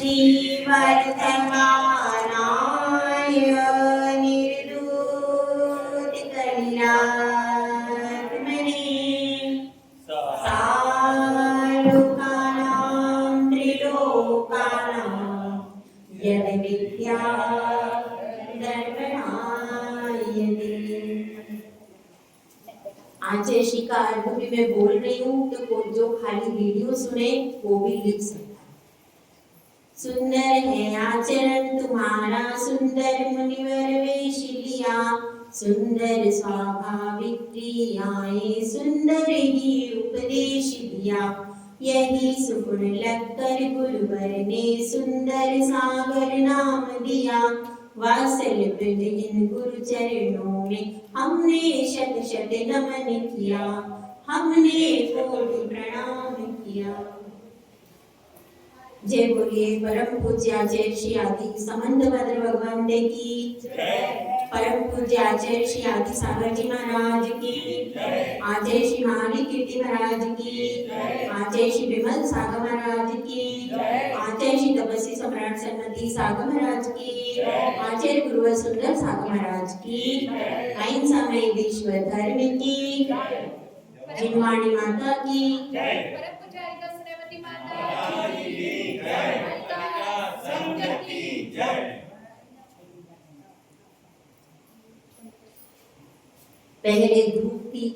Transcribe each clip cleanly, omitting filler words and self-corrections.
श्रीवर्तमानाय निर्दूतकल्यात्मने सालोकानां त्रिलोकानां यद्विद्या दर्पणायते। आचार्य का अर्थ भी मैं बोल रही हूँ, तो जो खाली वीडियो सुने वो भी लिख सकता। सुंदर है आचरण तुम्हारा, सुंदर मुनिवर वेश लिया, सुंदर स्वाभाविक क्रियाएं, सुंदर ही उपदेश दिया। यही सुगुण लगकर गुरुवर ने सुंदर सागर नाम दिया। वात्सल्य वृद्ध इन गुरु चरणों में हमने शत शत नमन किया, हमने कोटि प्रणाम किया। जय बोलिए परम पूज्य आचार्य श्री आदि समंत भद्र भगवान की जय। परम पूज्य आचार्य श्री आदि सागर जी महाराज की जय। आचार्य श्री महावीर कीर्ति महाराज की जय। आचार्य श्री विमल सागर महाराज की जय। आचार्य श्री तपस्वी सम्राट सन्मति सागर महाराज की जय। आचार्य गुरुवर सुंदर सागर महाराज की जय। अहिंसा में ईश्वर धर्म की जय। जिनवाणी माता की जय। परम पूज्य श्रीमती माता की जय। संघ की जय। पहले धूप थी,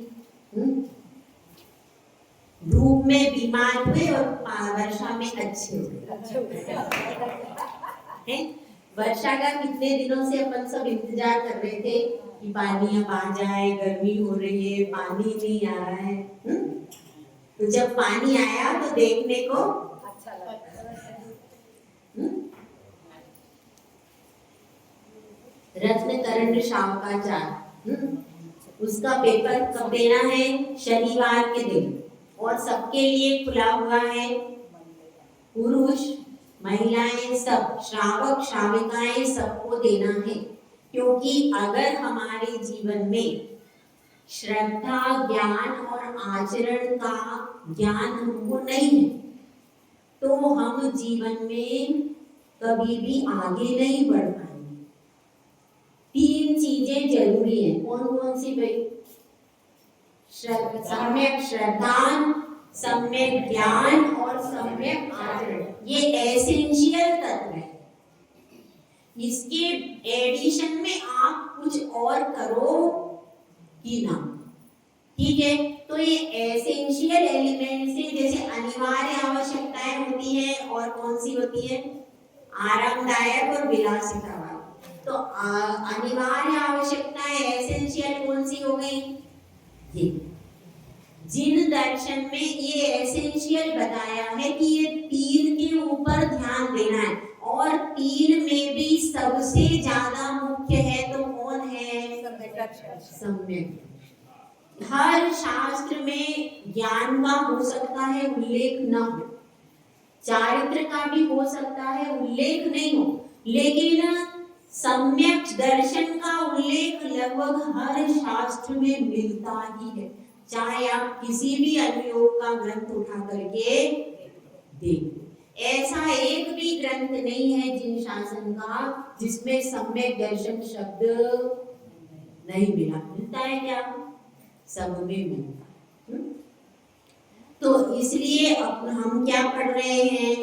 धूप में बीमार हुए और वर्षा में अच्छे हुए। वर्षा का कितने दिनों से अपन सब इंतजार कर रहे थे कि पानी अब आ जाए, गर्मी हो रही है, पानी नहीं आ रहा है। तो जब पानी आया तो देखने को अच्छा लगा। रत्नकरण शावकाचार, उसका पेपर कब देना है? शनिवार के दिन, और सबके लिए खुला हुआ है। पुरुष महिलाएं सब, श्रावक श्राविकाएं सबको देना है। क्योंकि अगर हमारे जीवन में श्रद्धा, ज्ञान और आचरण का ज्ञान हमको नहीं है, तो हम जीवन में कभी भी आगे नहीं बढ़ पाएंगे। 3 चीजें जरूरी हैं। कौन कौन सी भाई? सम्यक श्रद्धा, सम्यक ज्ञान और सम्यक आचरण। ये एसेंशियल तत्व है। इसके एडिशन में आप कुछ और करो कि ना, ठीक है? तो ये एसेंशियल एलिमेंट से, जैसे अनिवार्य आवश्यकताएं होती हैं, और कौन सी होती है? आरामदायक और विलासिता वाली। तो अनिवार्य आवश्यकताएं एसेंशियल कौन सी हो गई? जिन दर्शन में ये एसेंशियल बताया है कि ये 3 के ऊपर ध्यान देना है, और 3 में भी सबसे ज्यादा मुख्य है तो कौन है? सम्यक। हर शास्त्र में ज्ञान का हो सकता है उल्लेख न हो, चारित्र का भी हो सकता है उल्लेख नहीं हो, लेकिन सम्यक दर्शन का उल्लेख लगभग हर शास्त्र में मिलता ही है। चाहे आप किसी भी अनुयोग का ग्रंथ उठा करके देखो, ऐसा एक भी ग्रंथ नहीं है जिन शासन का जिसमें सम्यक दर्शन शब्द नहीं मिला। मिलता है क्या? सब में मिलता। तो इसलिए अब हम क्या पढ़ रहे हैं?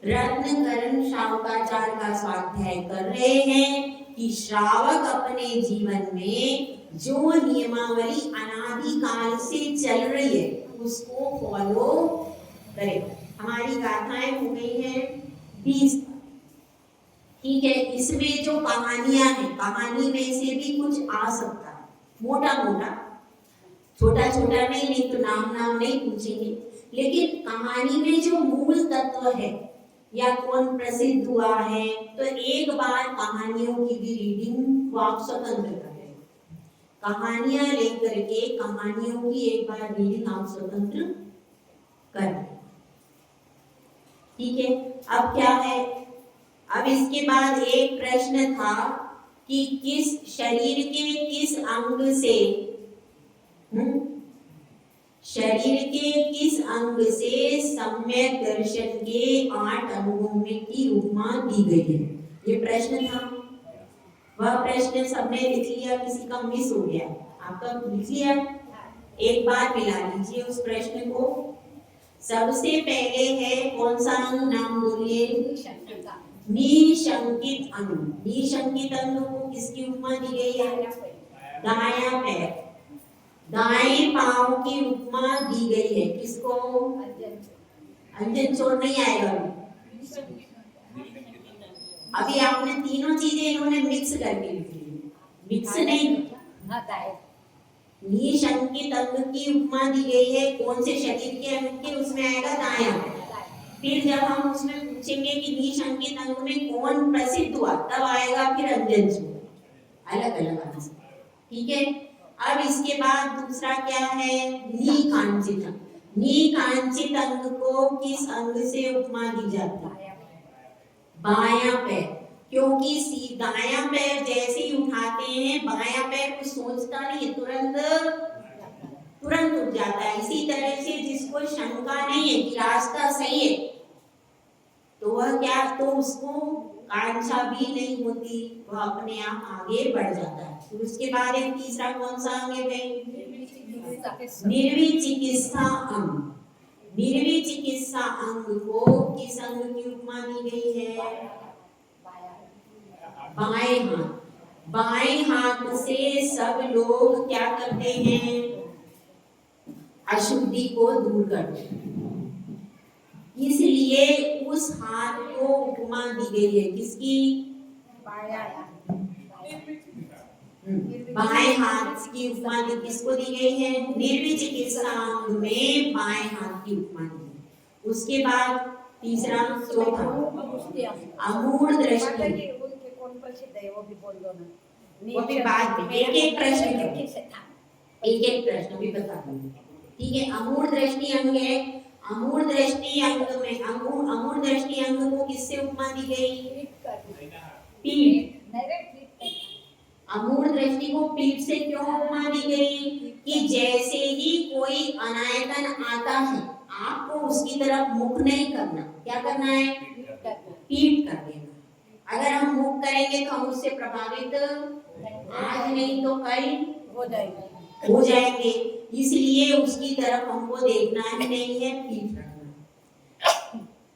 रत्नकरण शावकाचार का स्वाध्याय कर रहे हैं कि श्रावक अपने जीवन में जो नियमावली अनादिकाल से चल रही है उसको फॉलो करे। हमारी गाथाएं हो गई हैं 20, ठीक है? इसमें जो कहानियां हैं, कहानी में से भी कुछ आ सकता है, मोटा मोटा, छोटा छोटा नहीं तो नाम नहीं पूछेंगे, लेकिन कहानी में जो मूल तत्व है या कौन प्रसिद्ध हुआ है, तो एक बार कहानियों की भी रीडिंग को आप स्वतंत्र करें। कहानियां लेकर के कहानियों की एक बार रीडिंग आप स्वतंत्र करें, ठीक है? अब क्या है? अब इसके बाद एक प्रश्न था कि किस शरीर के किस अंग से शरीर के किस अंग से सम्यक दर्शन के 8 अंगों में की उपमा दी गई है? ये प्रश्न था। वह प्रश्न सबने लिख लिया, किसी का मिस हो गया? आपका लिख लिया? एक बार मिला लीजिए उस प्रश्न को। सबसे पहले है कौन सा अंग, नाम बोलिए? निशंकित अंग। निशंकित अंग को किसकी उपमा दी गई है? दायां पैर, दाएं पांव की उपमा दी गई है। किसको? अंजन चोर नहीं आएगा अभी आपने तीनों चीजें इन्होंने मिक्स करके लिखी, मिक्स नहीं। निशंकित अंग की उपमा दी गई है कौन से शरीर के अंग की? उसमें आएगा दायां। फिर जब हम उसमें पूछेंगे कि निशंकित अंग में कौन प्रसिद्ध हुआ, तब आएगा फिर अंजन चोर, अलग अलग आंसर। ठीक है। अब इसके बाद दूसरा क्या है? निकांचित अंग। निकांचित अंग को किस अंग से उपमा दी जाती है? बायां पैर, क्योंकि दायां पैर जैसे ही उठाते हैं बायां पैर कुछ सोचता नहीं, तुरंत उठ जाता है। इसी तरह से जिसको शंका नहीं है कि रास्ता सही है, तो वह क्या, तो उसको कांक्षा भी नहीं होती, वह अपने आप आगे बढ़ जाता है। फिर उसके बाद एक तीसरा कौन सा अंग है? निर्विक चिकित्सा अंग। निर्विक चिकित्सा अंग को किस अंग की उपमा दी गई है? बाएं हाथ। बाएं हाथ से सब लोग क्या करते हैं? अशुद्धि को दूर करते हैं। इसलिए उस हाथ को उपमा दी गई है किसकी? बाएं हाथ की उपमा किसको दी गई है? निर्विक चिकित्सा अंग में बाएं हाथ की उपमा दी है। उसके बाद तीसरा, चौथा, अमूढ़ दृष्टि। वो भी बाद में एक एक प्रश्न भी बता दूंगी। ठीक है। अमूढ़ दृष्टि अंग है। अमूढ़ दृष्टि अंग में अमूढ़ दृष्टि अंग को किससे उपमा दी गई? पीठ। अमूढ़ दृष्टि को पीठ से क्यों उपमा दी गई? कि जैसे ही कोई अनायतन आता है, आपको उसकी तरफ मुख नहीं करना। क्या करना है? पीठ कर देना। अगर हम मुख करेंगे तो हम उससे प्रभावित आज नहीं तो कल हो जाएंगे। इसलिए उसकी तरफ हमको देखना ही नहीं है, पीठ रखना।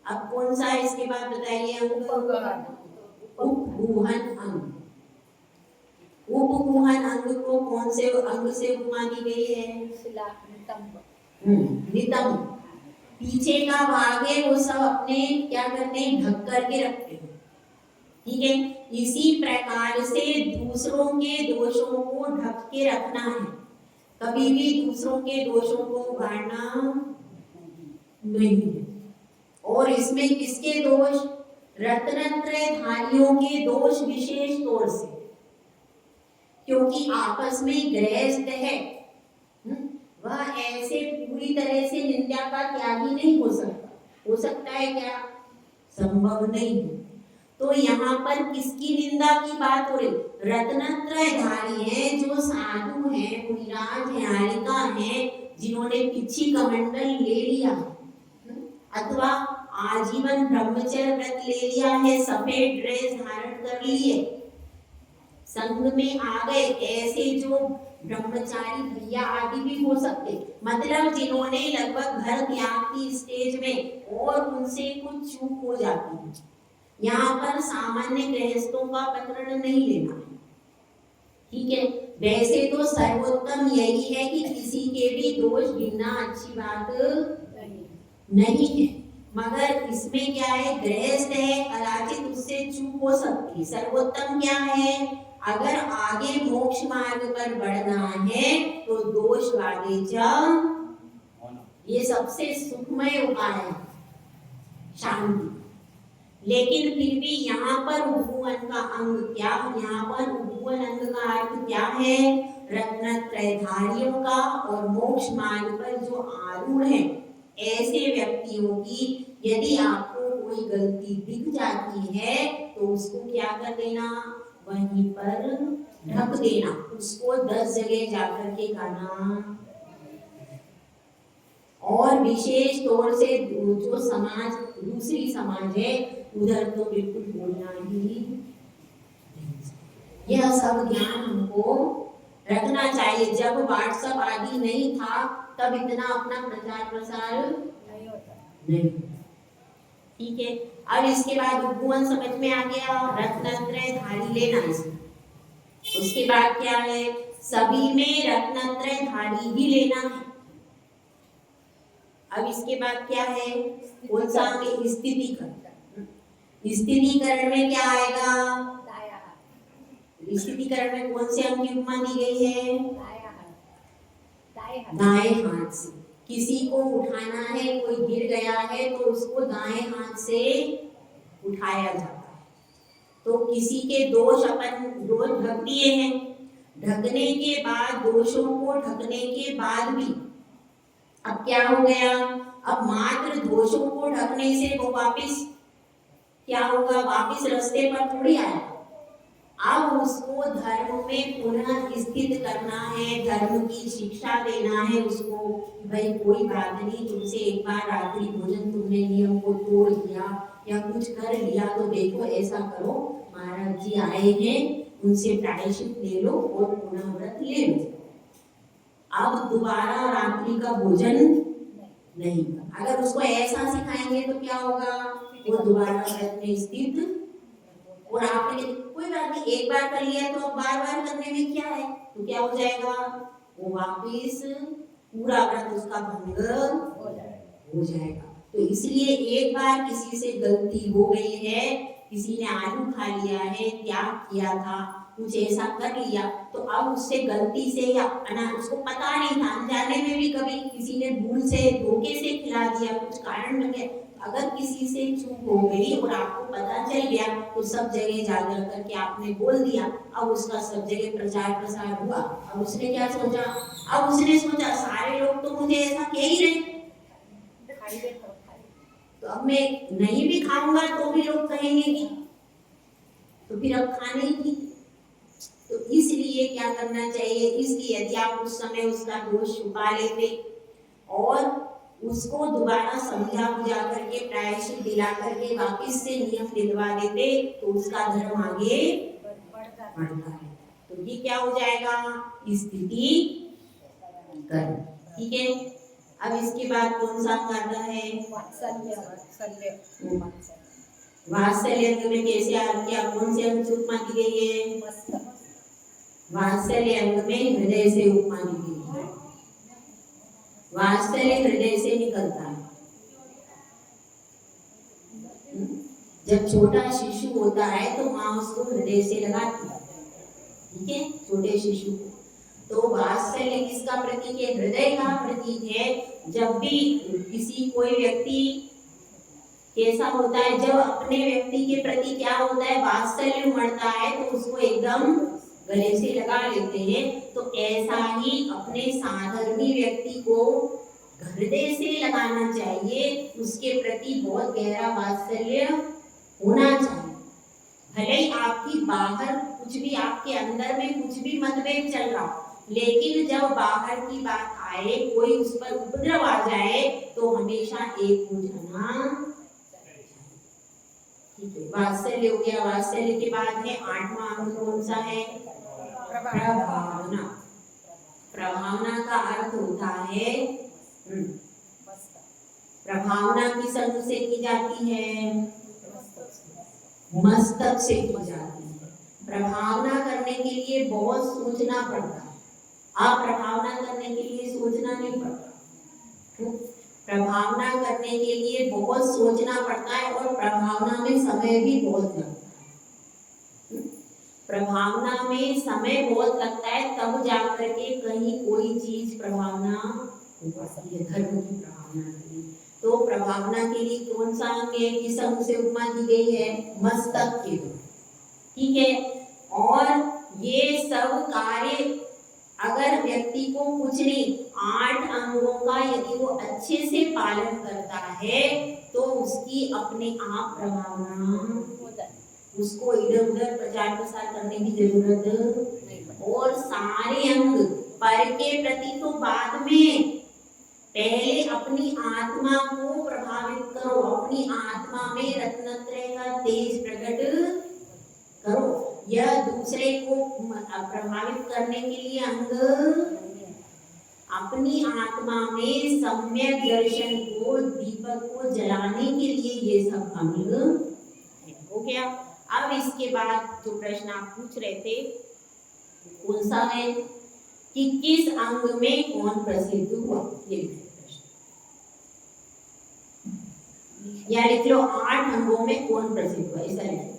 अब कौन सा इसके बाद बताइए? उपगुहन अंग। उपगुहन अंग को कौन से अंग से उपमा दी गई है? नितंब। पीछे का भाग है वो सब अपने क्या करते हैं? ढक करके रखते हैं। ठीक है। इसी प्रकार से दूसरों के दोषों को ढक के रखना है, कभी भी दूसरों के दोषों को उगाड़ना नहीं है। और इसमें किसके दोष? रत्नत्रयधारियों के दोष विशेष तौर से, क्योंकि आपस में गृहस्थ है, वह ऐसे पूरी तरह से निंदा का त्यागी नहीं हो सकता। हो सकता है क्या? संभव नहीं है। तो यहाँ पर किसकी निंदा की बात हो रही? रत्नत्रयधारी हैं, जो साधु हैं, मुनिराज हैं, हारिका हैं, जिन्होंने पिछी कमंडल ले लिया अथवा आजीवन ब्रह्मचर्य व्रत ले लिया है, सफेद ड्रेस धारण कर लिए, संघ में आ गए। ऐसे जो ब्रह्मचारी भैया आदि भी हो सकते, मतलब जिन्होंने लगभग घर त्याग की स्टेज में और उनसे कुछ चूक हो जाती है। यहाँ पर सामान्य गृहस्थों का प्रकरण नहीं लेना है। ठीक है। वैसे तो सर्वोत्तम यही है कि किसी के भी दोष गिनना अच्छी बात नहीं है, मगर इसमें क्या है? गृहस्थ है, कदाचित उससे चूक हो सकती है। सर्वोत्तम क्या है? अगर आगे मोक्ष मार्ग पर बढ़ना है तो दोष वाले ये सबसे सुखमय उपाय है, शांति। लेकिन फिर भी यहाँ पर उपगुहन का अंग क्या? यहाँ पर उपगुहन अंग का अर्थ क्या है? रत्नत्रयधारियों का और मोक्ष मार्ग पर जो आरूढ़ है, ऐसे व्यक्तियों की यदि आपको कोई गलती दिख जाती है तो उसको क्या कर देना? वहीं पर ढक देना। उसको 10 जगह जाकर के कहना और विशेष तौर से जो समाज दूसरी समाज है उधर तो बिल्कुल बोलना ही नहीं। यह सब ज्ञान हमको रखना चाहिए। जब व्हाट्सएप आदि नहीं था तब इतना अपना प्रचार प्रसार नहीं। ठीक है, अब इसके बाद उपवन समझ में आ गया, रत्नत्रय धारी लेना इसमें। उसके बाद क्या है, सभी में रत्नत्रय धारी ही लेना है। अब इसके बाद क्या है, कौन सा अंग, स्थितिकरण। स्थितिकरण में क्या आएगा, स्थितिकरण में कौन से अंग की उपमा दी गई है, दाएं हाथ से। किसी को उठाना है, कोई गिर गया है तो उसको दाएं हाथ से उठाया जाता है। तो किसी के दोष अपन दोष ढक दिए हैं, ढकने के बाद दोषों को ढकने के बाद भी अब क्या हो गया, अब मात्र दोषों को ढकने से वो वापिस क्या होगा, वापिस रास्ते पर थोड़ी आया। अब उसको धर्म में पुनः स्थित करना है, धर्म की शिक्षा देना है उसको। भाई कोई बात नहीं, तुमसे एक बार रात्रि भोजन तुमने नियम को तोड़ दिया या कुछ कर लिया तो देखो ऐसा करो, महाराज जी आए हैं, उनसे प्रायश्चित ले लो और पुनः व्रत ले लो। अब दोबारा रात्रि का भोजन नहीं। अगर उसको ऐसा सिखाएंगे तो क्या होगा, वो दोबारा व्रत में स्थित। और आपने कोई बात नहीं, एक बार कर लिया तो बार बार करने में क्या है, तो क्या हो जाएगा, वो वापिस पूरा व्रत उसका भंग हो जाएगा। तो इसलिए एक बार किसी से गलती हो गई है, किसी ने आलू खा लिया है, त्याग किया था, कुछ ऐसा कर लिया, तो अब उससे गलती से या उसको पता नहीं था, अनजाने में भी कभी किसी ने भूल से धोखे से खिला दिया, कुछ कारण बन गया। अगर किसी से चूक हो गई और आपको पता चल गया तो सब जगह जाकर करके आपने बोल दिया, अब उसका सब जगह प्रचार प्रसार हुआ। अब उसने क्या सोचा, अब उसने सोचा सारे लोग तो मुझे ऐसा कह ही रहे, तो अब मैं नहीं भी खाऊंगा तो भी लोग कहेंगे कि, तो फिर अब खाने ही। तो इसलिए क्या करना चाहिए, इसलिए यदि आप उस समय उसका दोष छुपा लेते और उसको दोबारा समझा बुझा करके प्रायश्चित दिला करके वापिस से नियम दिलवा देते तो उसका धर्म आगे बढ़ता है। तो ये क्या हो जाएगा, स्थिति कर। ठीक है, अब इसके बाद कौन सा आता है, वात्सल्य अंग में कैसे क्या, कौन से अंग से उपमा दी गई है, वात्सल्य अंग में हृदय से उपमा दी गई है। वात्सल्य हृदय से निकलता है। जब छोटा शिशु होता है तो माँ उसको हृदय से लगाती है, ठीक है, छोटे शिशु को। तो वात्सल्य किसका प्रतीक है, हृदय का प्रतीक है। जब भी किसी कोई व्यक्ति कैसा होता है, जब अपने व्यक्ति के प्रति क्या होता है, वात्सल्य उमड़ता है तो उसको एकदम गले से लगा लेते हैं। तो ऐसा ही अपने साधर्मी व्यक्ति को हृदय से लगाना चाहिए, उसके प्रति बहुत गहरा वात्सल्य होना चाहिए। भले ही आपकी बाहर कुछ भी, आपके अंदर में कुछ भी मतभेद चल रहा, लेकिन जब बाहर की बात आए, कोई उस पर उपद्रव आ जाए तो हमेशा एक हो जाना। ठीक है, वात्सल्य हो गया। वात्सल्य के बाद है 8वां अंग, कौन सा है, प्रभावना। प्रभावना का अर्थ होता है, प्रभावना किस अंग से की जाती है, मस्तक से की जाती है। प्रभावना करने के लिए बहुत सोचना पड़ता है, आप प्रभावना करने के लिए सोचना नहीं पड़ता। प्रभावना करने के लिए बहुत सोचना पड़ता है और प्रभावना में समय भी बहुत लगता है। प्रभावना में समय बहुत लगता है, तब जाकर के कहीं कोई चीज प्रभावना हो पाती है, धर्म की प्रभावना के लिए। तो प्रभावना के लिए कौन सा अंग है, किस अंग से उपमा दी गई है, मस्तक के द्वारा। ठीक है, और ये सब कार्य अगर व्यक्ति को कुछ नहीं, 8 अंगों का यदि वो अच्छे से पालन करता है तो उसकी अपने आप प्रभावना, उसको इधर उधर प्रचार प्रसार करने की जरूरत नहीं। और सारे अंग पर के प्रति तो बाद में, पहले अपनी आत्मा को प्रभावित करो, अपनी आत्मा में रत्नत्रय का तेज प्रकट करो। यह दूसरे को प्रभावित करने के लिए अंग, अपनी आत्मा में सम्यक दर्शन को, दीपक को जलाने के लिए ये सब अंग हो गया। अब इसके बाद जो प्रश्न आप पूछ रहे थे कौन सा है कि किस अंग में कौन प्रसिद्ध हुआ, ये या लिख लो 8 अंगों में कौन प्रसिद्ध हुआ, ऐसा लिखो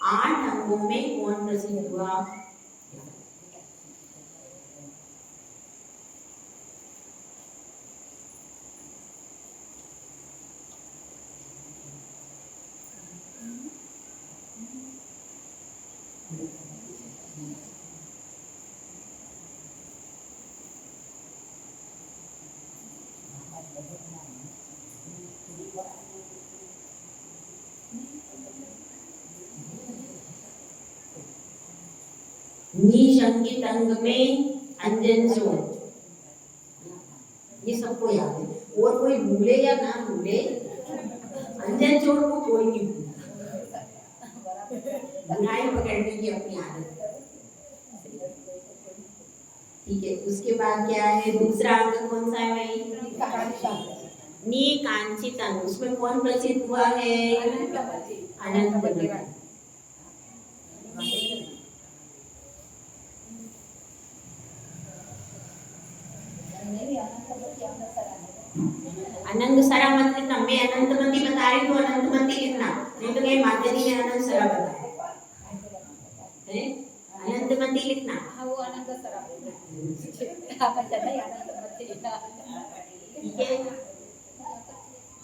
8 अंगों में कौन प्रसिद्ध हुआ। निशंकित अंग में अंजन जोड़, ये सबको याद है। और कोई भूले या ना भूले, अंजन जोड़ को कोई नहीं भूला, बुराई पकड़ने की अपनी आदत। ठीक है, उसके बाद क्या है, दूसरा अंग कौन सा है भाई, निकांचित अंग, उसमें कौन प्रसिद्ध हुआ है, अनंत। अनंत सरा मत लिखना, मैं अनंतमती बता रही हूँ, अनंतमती लिखना, नहीं तो कहीं माता जी ने अनंत सरा बताया है, अनंतमती लिखना। हाँ वो अनंत सरा ठीक है।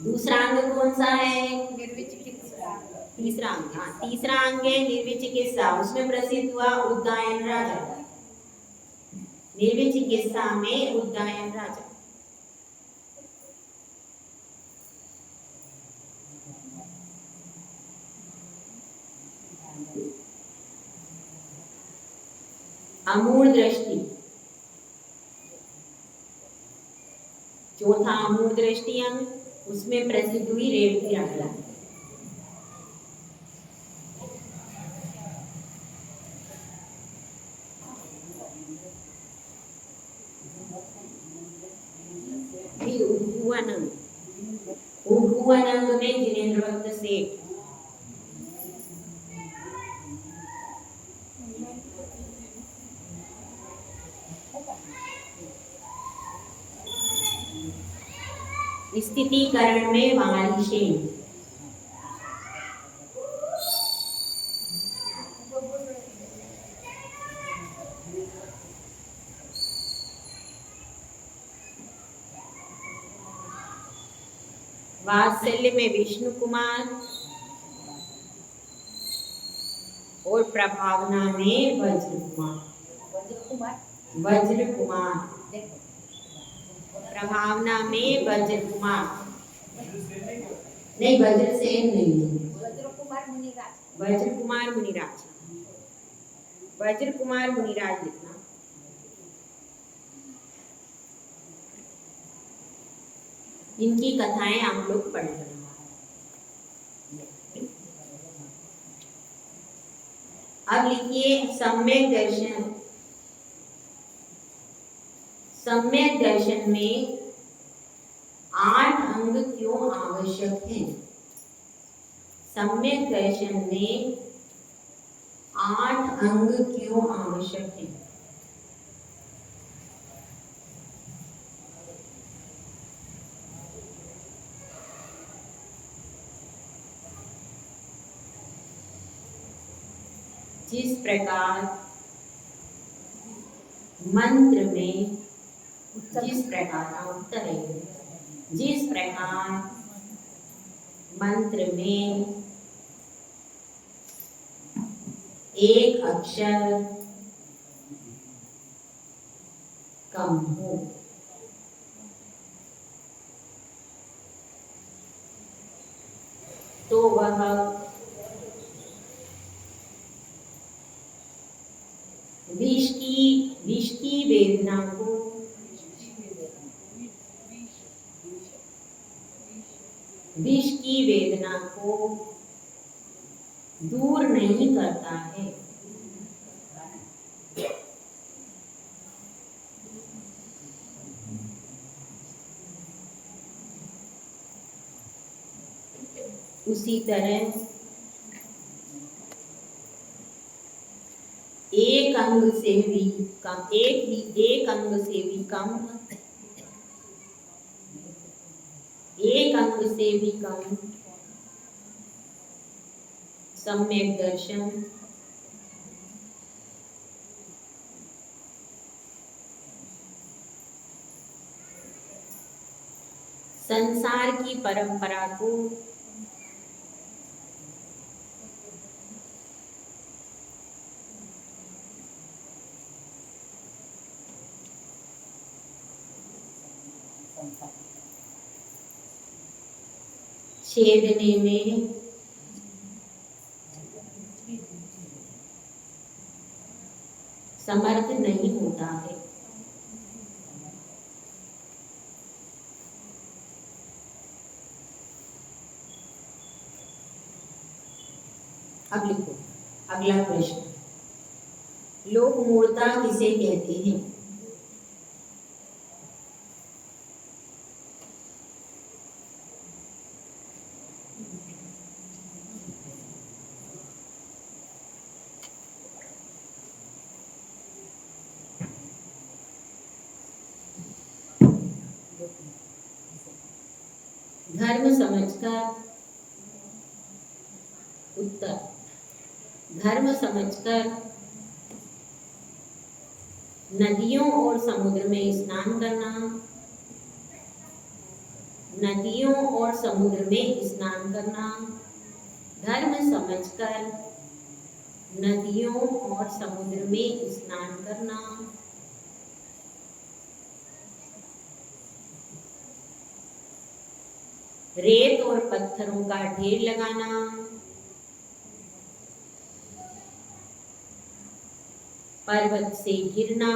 दूसरा अंग कौन सा है, निर्विचिकित्सा। तीसरा अंग, हाँ तीसरा अंग है निर्विचिकित्सा, उसमें प्रसिद्ध हुआ उद्दायन राजा, निर्विचिकित्सा में उद्दायन राजा। अमूढ़ दृष्टि, चौथा अमूढ़ दृष्टि अंग, उसमें प्रसिद्ध हुई रेवती राजा। उपभुवन अंग में जिनेंद्र भक्त सेठ। स्थितिकरण में वाली शेन। वात्सल्य में विष्णु कुमार और प्रभावना में वज्र कुमार। प्रभावना में वज्र कुमार, नहीं वज्रसेन नहीं है, वज्र कुमार मुनिराज लिखना। इनकी कथाएं आप लोग पढ़ लेना। अब लिखिए सम्यक दर्शन। सम्यक दर्शन में 8 अंग क्यों आवश्यक हैं? सम्यक दर्शन में 8 अंग क्यों आवश्यक हैं? जिस प्रकार मंत्र में, जिस प्रकार उत्तर है, जिस प्रकार मंत्र में एक अक्षर कम हो, तो वह विष की वेदना को वेदना को दूर नहीं करता है। उसी तरह एक अंग से भी कम, एक अंग से भी कम, एक अंग से भी कम सम्यक दर्शन संसार की परंपरा को छेदने में समर्थ नहीं होता है। अब लिखो अगला प्रश्न, लोक मूर्ता किसे कहते हैं? धर्म समझकर उत्तर, धर्म समझकर नदियों और समुद्र में स्नान करना, नदियों और समुद्र में स्नान करना, धर्म समझकर नदियों और समुद्र में स्नान करना, रेत और पत्थरों का ढेर लगाना, पर्वत से गिरना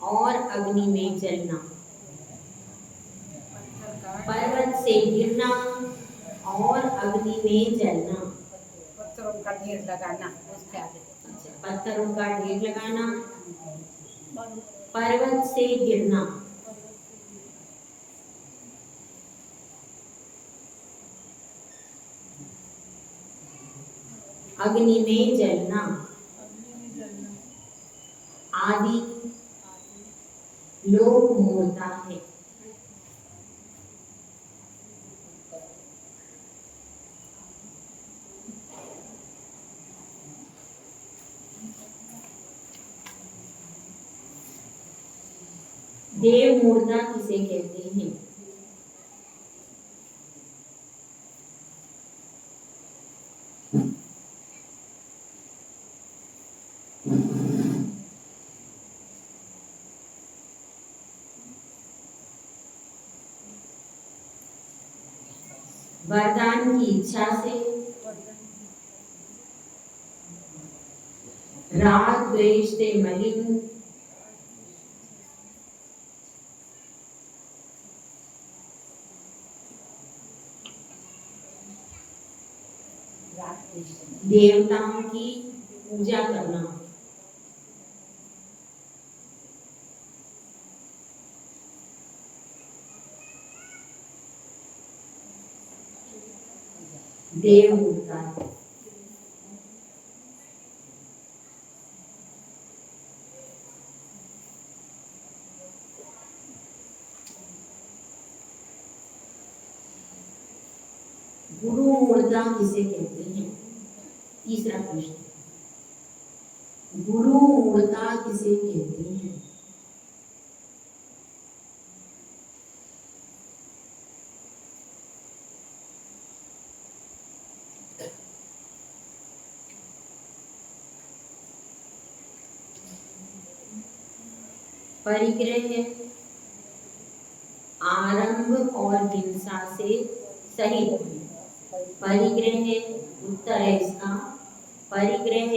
और अग्नि में जलना, पर्वत से गिरना और अग्नि में जलना, पत्थरों का ढेर लगाना, पत्थरों का ढेर लगाना, पर्वत से गिरना, अग्नि में जलना आदि लोक मूर्ता है। देव मूर्ता किसे कहते हैं? वरदान की इच्छा से, राग द्वेष से मलिन, देवताओं की पूजा करना, देव मूर्ता है। गुरु मूर्ता किसे कहते हैं? तीसरा प्रश्न, गुरु मूर्ता किसे कहते हैं? परिग्रह, आरंभ और हिंसा से सहित, परिग्रह उत्तर है इसका, परिग्रह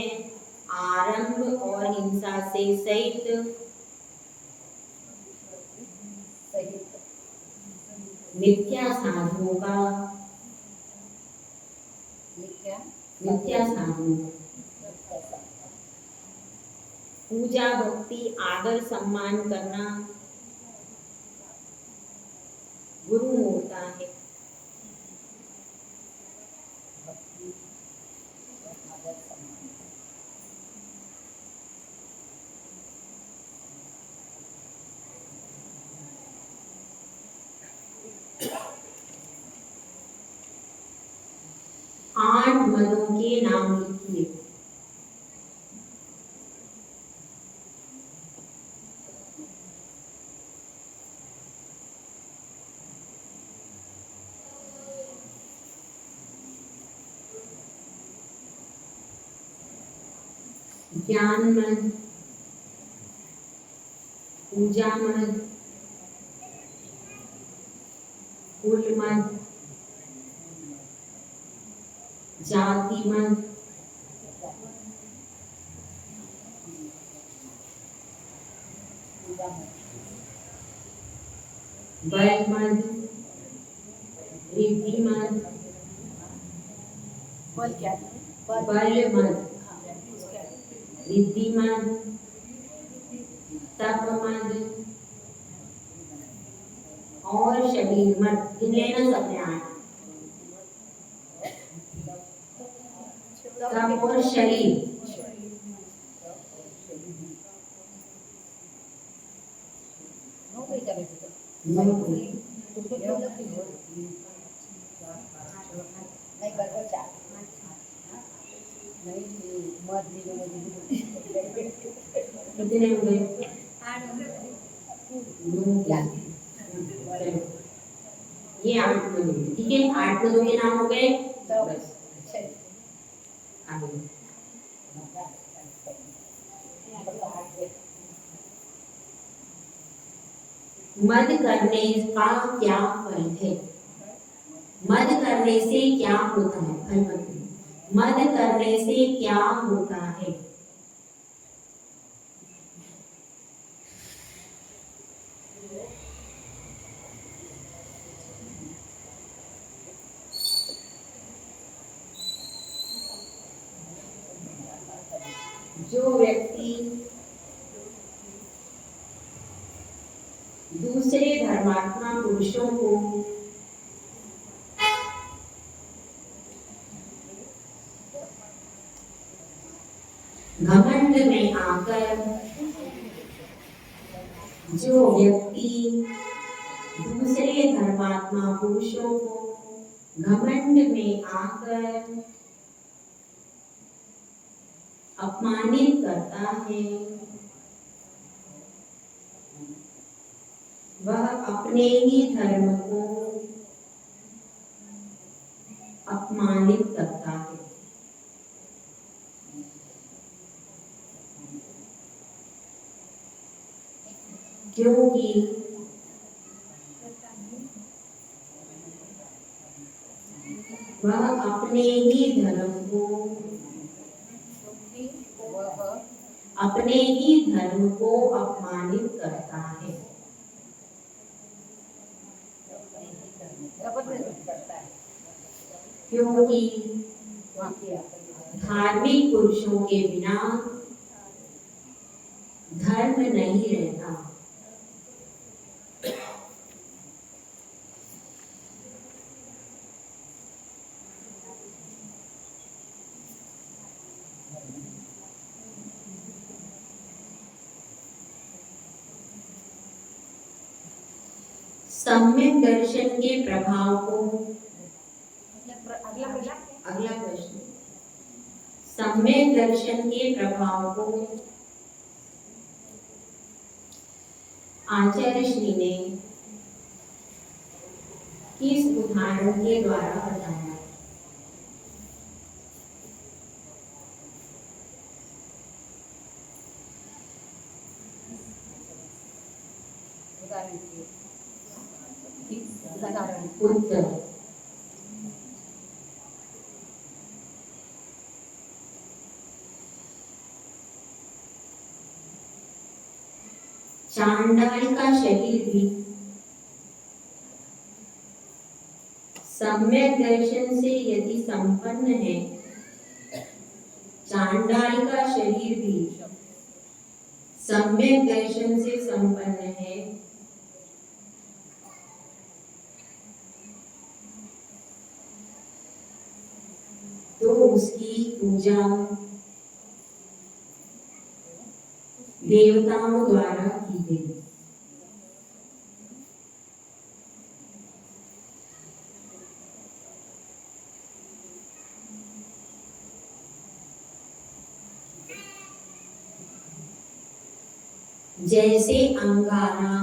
आरंभ और हिंसा से सहित मिथ्या साधुओं का, मिथ्या साधु, पूजा भक्ति आदर सम्मान करना गुरु होता है। आठ मदों के नाम लिखिए। ज्ञान मद, पूजा मद, कुल मद, जाति मद, बल मद, रिद्धि मद, बल क्या? बल मद, रिद्धि मद, तप मद और शरीर मद। गिन लेना सबने आठ। तप और शरीर, कितने हो गए? ये आठ मदों, ठीक है, आठ मदों के नाम हो गए। बस आगे मद करने का क्या फल है? मद करने से क्या होता है? फल बताइए। मद करने से क्या होता है? जो व्यक्ति दूसरे धर्मात्मा पुरुषों को घमंड में आकर, जो व्यक्ति दूसरे धर्मात्मा पुरुषों को घमंड में आकर अपमानित करता है, वह अपने ही धर्म को अपमानित करता है। क्योंकि वह अपने ही धर्म को, अपने ही धर्म को अपमानित करता है। क्योंकि धार्मिक पुरुषों के बिना धर्म नहीं रहता। सम्यक दर्शन के प्रभाव को, अगला प्रश्न, सम्यक दर्शन के प्रभाव को आचार्य श्री ने किस उदाहरण के द्वारा बताया? उत्तर, चांडाल का शरीर भी सम्यक दर्शन से यदि संपन्न है चांडाल का शरीर भी, सम्यक दर्शन से संपन्न है तो उसकी पूजा देवताओं द्वारा की गई। जैसे अंगारा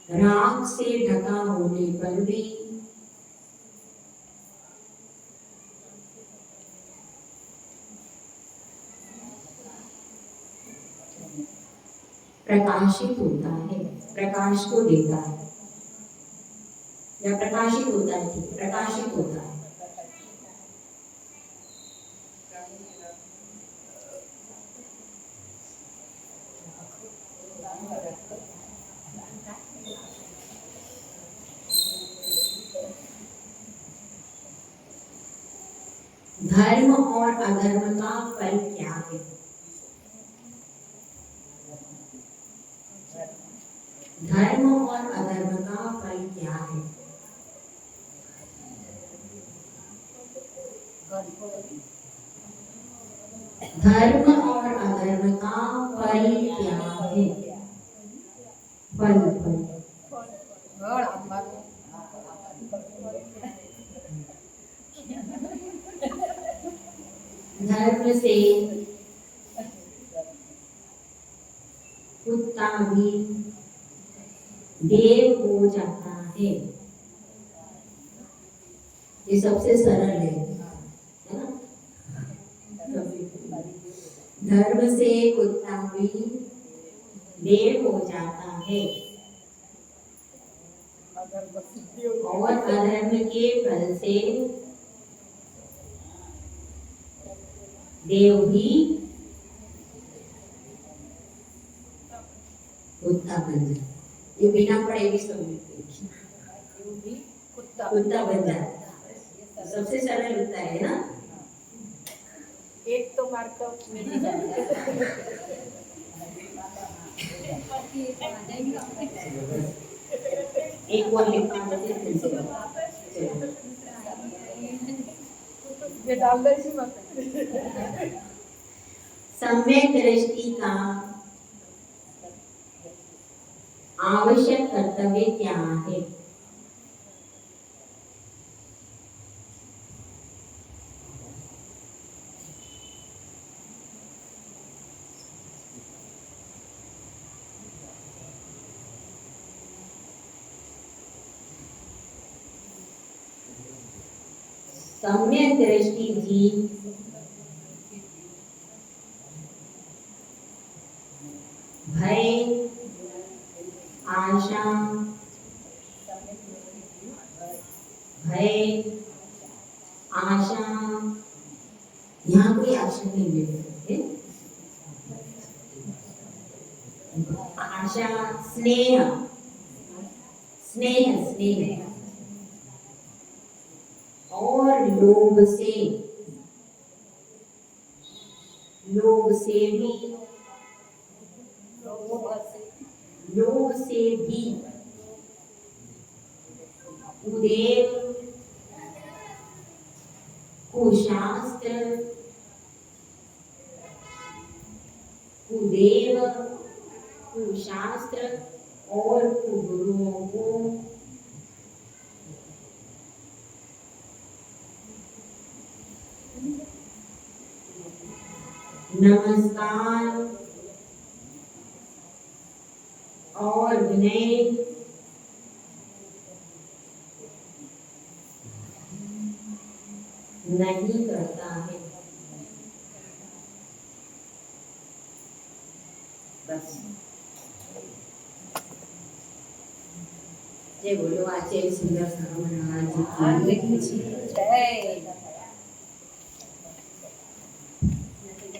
राख से ढका होने पर भी प्रकाशित होता है, प्रकाश को देता है, या प्रकाशित होता है, ठीक, प्रकाशित होता है। धर्म और अधर्म का फल क्या है? धर्म और अधर्म का फल क्या है? धर्म और अधर्म का फल क्या है? फल फल धर्म से कुत्ता भी देव हो जाता है। ये सबसे सरल है ना? धर्म से कुत्ता भी देव हो जाता है और अधर्म के फल से देव भी कुत्ता बन जाता। ये बिना पढ़े भी समझते, कुत्ता बन जाता। सबसे सरल होता है ना? एक तो मार्क मिल जाएगा। एक और लिखा देते ये डाल दे इसी मत। सम्यक दृष्टि का आवश्यक कर्तव्य क्या है? सम्यक दृष्टि जी भय, आशा, भय, आशा, यहाँ कोई आशा नहीं है, आशा, स्नेह, स्नेह स्नेह और लोभ से भी कुदेव, कुशास्त्र, और कुगुरुओं को नमस्कार और विनय नहीं करता है। बस जय बोलो आचार्य सुंदर महाराज जी की।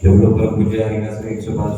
डेवलपर पूजा 105